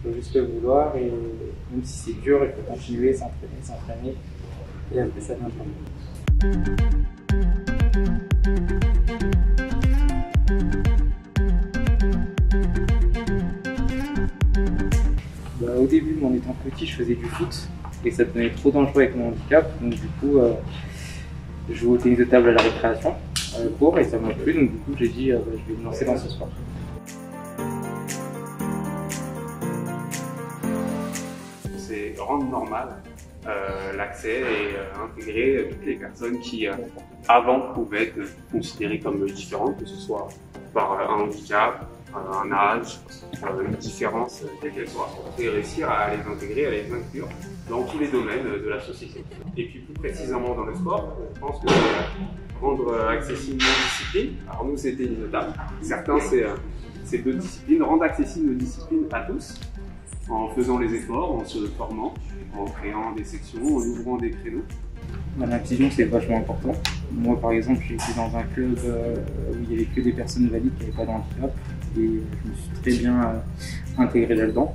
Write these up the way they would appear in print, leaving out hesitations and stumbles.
faut juste le vouloir et même si c'est dur, il faut continuer, s'entraîner et après ça viendra. Au début, en étant petit, je faisais du foot et ça devenait trop dangereux avec mon handicap. Donc du coup, je joue au tennis de table à la récréation, à la cour, et ça m'a plu. Donc du coup, j'ai dit, je vais me lancer dans ce sport. C'est rendre normal l'accès et intégrer toutes les personnes qui avant pouvaient être considérées comme différentes, que ce soit par un handicap, un âge, une différence quelle qu'elle soit, et réussir à les intégrer, à les inclure dans tous les domaines de la société. Et puis plus précisément dans le sport, je pense que rendre accessible nos disciplines, alors nous c'était une étape, certains c'est deux disciplines, rendre accessible nos disciplines à tous, en faisant les efforts, en se formant, en créant des sections, en ouvrant des créneaux. L'inclusion, c'est vachement important. Moi, par exemple, j'ai été dans un club où il n'y avait que des personnes valides qui n'avaient pas de handicap et je me suis très bien intégré là-dedans.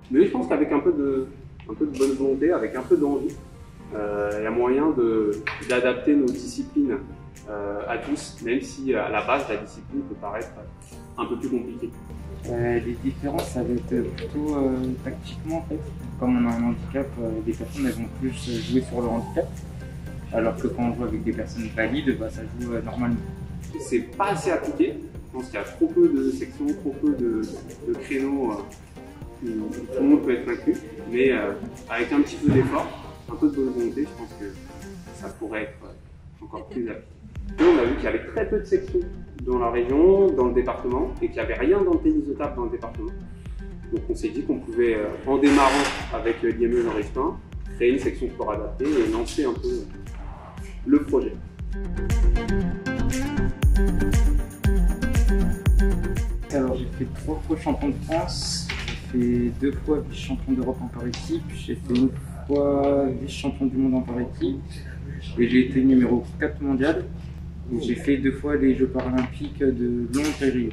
Mais je pense qu'avec un peu de bonne volonté, avec un peu d'envie, il y a moyen d'adapter nos disciplines à tous, même si à la base la discipline peut paraître un peu plus compliquée. Les différences, ça va être plutôt tactiquement en fait. Comme on a un handicap, des personnes elles vont plus jouer sur le handicap, alors que quand on joue avec des personnes valides, ça joue normalement. C'est pas assez appliqué. Je pense qu'il y a trop peu de sections, trop peu de créneaux où tout le monde peut être inclus. Mais avec un petit peu d'effort, un peu de bonne volonté, je pense que ça pourrait être encore plus appliqué. Et on a vu qu'il y avait très peu de sections dans la région, dans le département, et qu'il n'y avait rien dans le tennis de table dans le département. Donc on s'est dit qu'on pouvait, en démarrant avec l'IME Jean Richepin, créer une section sport adaptée et lancer un peu le projet. Alors j'ai fait 3 fois champion de France, j'ai fait 2 fois vice-champion d'Europe en par équipe, j'ai fait 1 fois vice-champion du monde en par équipe, et j'ai été numéro 4 mondial. J'ai fait 2 fois les Jeux paralympiques de Londres et Rio.